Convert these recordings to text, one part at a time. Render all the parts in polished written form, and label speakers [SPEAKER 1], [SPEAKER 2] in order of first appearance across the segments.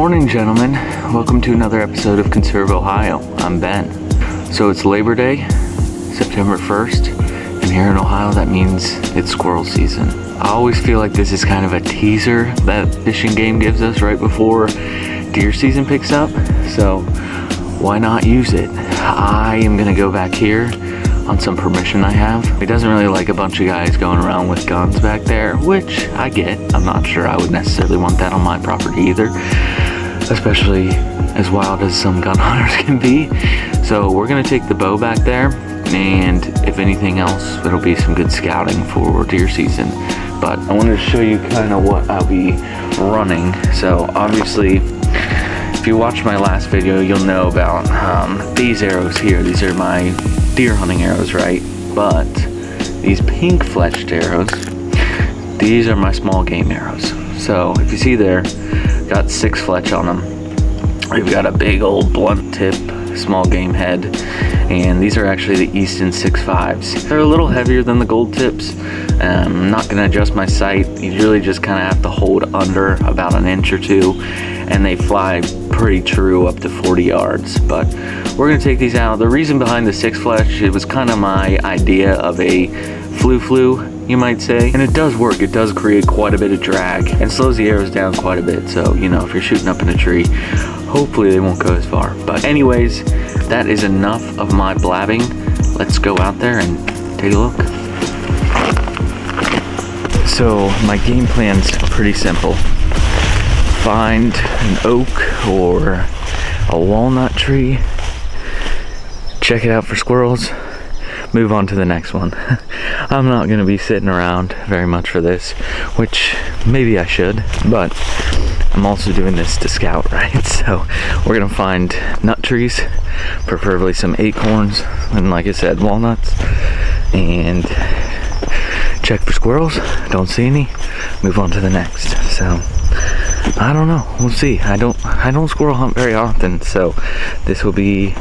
[SPEAKER 1] Morning, gentlemen. Welcome to another episode of Conserve Ohio. I'm Ben. So it's Labor Day, September 1st, and here in Ohio that means it's squirrel season. I always feel like this is kind of a teaser that fishing game gives us right before deer season picks up, so why not use it? I am gonna go back here on some permission I have. It doesn't really like a bunch of guys going around with guns back there, which I get. I'm not sure I would necessarily want that on my property either, especially as wild as some gun hunters can be. So we're gonna take the bow back there, and if anything else, it'll be some good scouting for deer season. But I wanted to show you kind of what I'll be running. So obviously, if you watched my last video, you'll know about these arrows here. These are my deer hunting arrows, right? But these pink fletched arrows, these are my small game arrows. So if you see there, got 6 fletch on them. We've got a big old blunt tip small game head, and these are actually the Easton 6.5s. They're a little heavier than the gold tips. I'm not gonna adjust my sight. You really just kind of have to hold under about an inch or two, and they fly pretty true up to 40 yards. But we're gonna take these out. The reason behind the 6 fletch, it was kind of my idea of a flu, you might say, and it does work. It does create quite a bit of drag and slows the arrows down quite a bit. So, you know, if you're shooting up in a tree, hopefully they won't go as far. But anyways, that is enough of my blabbing. Let's go out there and take a look. So my game plan's pretty simple. Find an oak or a walnut tree, check it out for squirrels, move on to the next one. I'm not gonna be sitting around very much for this, which maybe I should, but I'm also doing this to scout, right? So we're gonna find nut trees, preferably some acorns, and like I said, walnuts, and check for squirrels. Don't see any, move on to the next. So I don't know, we'll see. I don't squirrel hunt very often, so this will be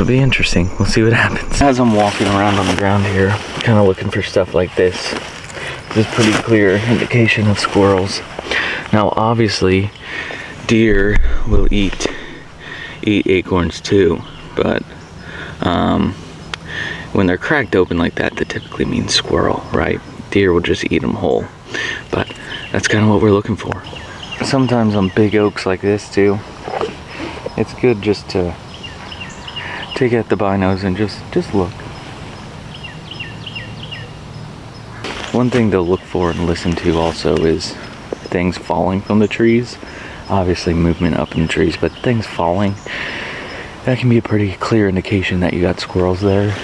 [SPEAKER 1] interesting. We'll see what happens. As I'm walking around on the ground here, kind of looking for stuff like this. This is pretty clear indication of squirrels. Now obviously deer will eat acorns too, but when they're cracked open like that typically means squirrel, right? Deer will just eat them whole, but that's kind of what we're looking for. Sometimes on big oaks like this too, it's good just to take out the binos and just look. One thing to look for and listen to also is things falling from the trees. Obviously movement up in the trees, but things falling, that can be a pretty clear indication that you got squirrels there.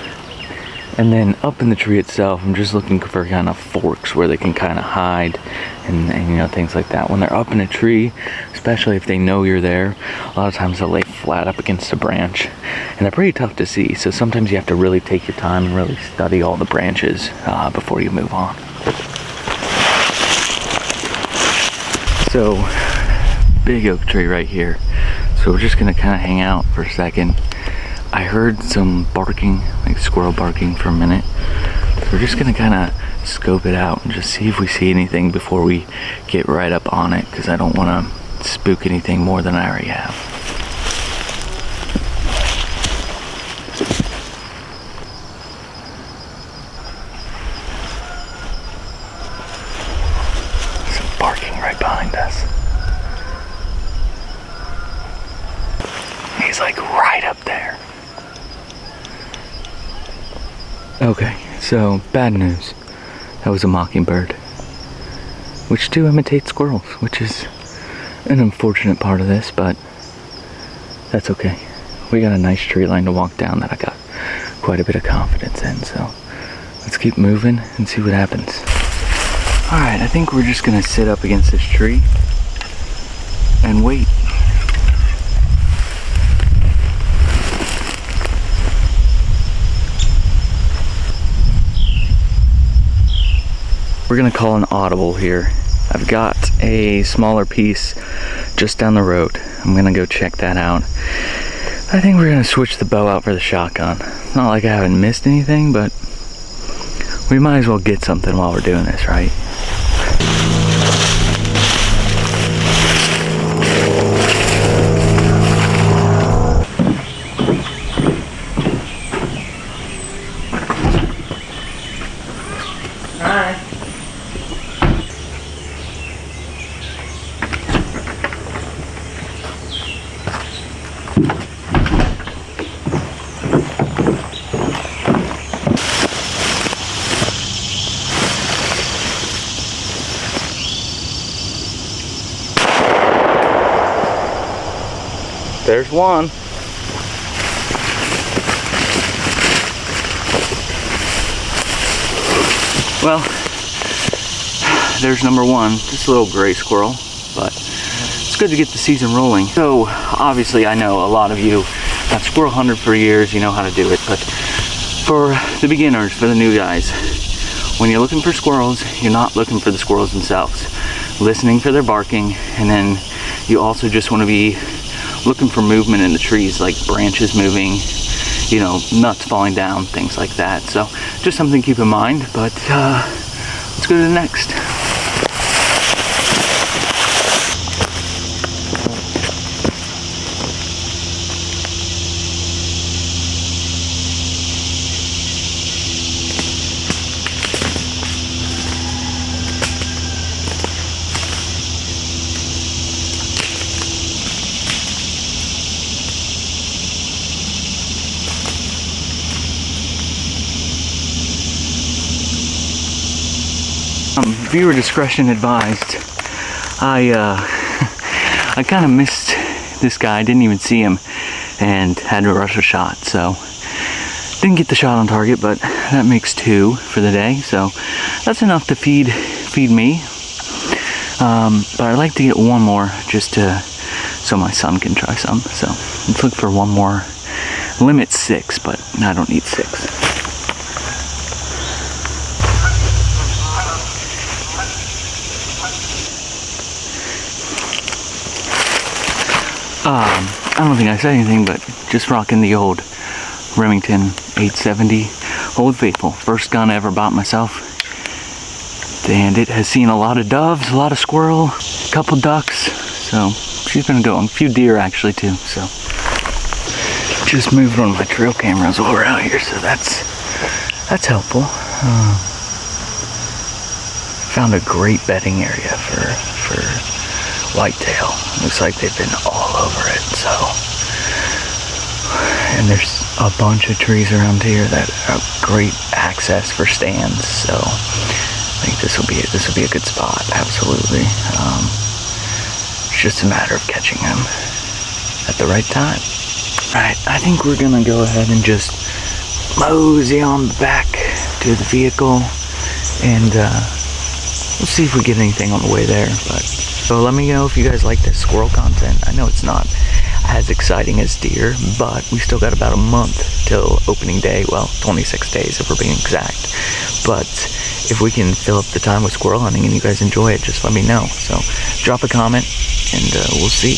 [SPEAKER 1] And then up in the tree itself, I'm just looking for kind of forks where they can kind of hide and you know, things like that. When they're up in a tree, especially if they know you're there, a lot of times they'll lay flat up against a branch, and they're pretty tough to see. So sometimes you have to really take your time and really study all the branches before you move on. So big oak tree right here. So we're just gonna kind of hang out for a second. I heard some barking, like squirrel barking for a minute. So we're just gonna kind of scope it out and just see if we see anything before we get right up on it, because I don't want to spook anything more than I already have. Some barking right behind us. He's like right up there. Okay, so bad news. That was a mockingbird, which do imitate squirrels, which is an unfortunate part of this, but that's okay. We got a nice tree line to walk down that I got quite a bit of confidence in, so let's keep moving and see what happens. Alright, I think we're just gonna sit up against this tree and wait. We're gonna call an audible here. I've got a smaller piece just down the road. I'm gonna go check that out. I think we're gonna switch the bow out for the shotgun. Not like I haven't missed anything, but we might as well get something while we're doing this, right? There's one. Well, there's number one. Just a little gray squirrel, but it's good to get the season rolling. So obviously I know a lot of you have squirrel hunted for years, you know how to do it, but for the beginners, for the new guys, when you're looking for squirrels, you're not looking for the squirrels themselves. Listening for their barking, and then you also just want to be looking for movement in the trees, like branches moving, you know, nuts falling down, things like that. So just something to keep in mind, but let's go to the next. Viewer discretion advised. I kind of missed this guy. I didn't even see him and had to rush a shot. So didn't get the shot on target, but that makes 2 for the day. So that's enough to feed me. But I'd like to get one more just so my son can try some. So let's look for one more. Limit 6, but I don't need 6. I don't think I said anything, but just rocking the old Remington 870 Old Faithful. First gun I ever bought myself. And it has seen a lot of doves, a lot of squirrel, a couple ducks. So she's been going. A few deer actually too. So just moved one of my trail cameras while we're out here, so that's helpful. Found a great bedding area for whitetail. Looks like they've been all over it. So, and there's a bunch of trees around here that are great access for stands. So I think this will be a good spot. Absolutely. It's just a matter of catching them at the right time. Right, I think we're gonna go ahead and just mosey on back to the vehicle, and we'll see if we get anything on the way there. But so let me know if you guys like this squirrel content. I know it's not as exciting as deer, but we still got about a month till opening day. Well, 26 days if we're being exact. But if we can fill up the time with squirrel hunting and you guys enjoy it, just let me know. So drop a comment and we'll see.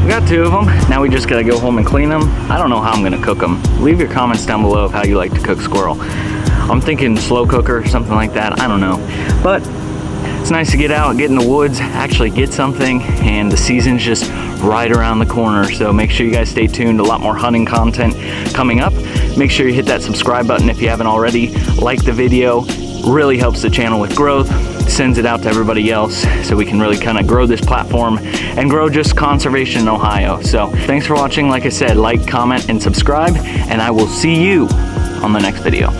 [SPEAKER 1] Got 2 of them. Now we just gotta go home and clean them. I don't know how I'm gonna cook them. Leave your comments down below of how you like to cook squirrel. I'm thinking slow cooker or something like that. I don't know. But it's nice to get out, get in the woods, actually get something, and the season's just right around the corner. So make sure you guys stay tuned. A lot more hunting content coming up. Make sure you hit that subscribe button if you haven't already. Like the video. Really helps the channel with growth. Sends it out to everybody else so we can really kind of grow this platform and grow just conservation in Ohio. So thanks for watching. Like I said, like, comment, and subscribe, and I will see you on the next video.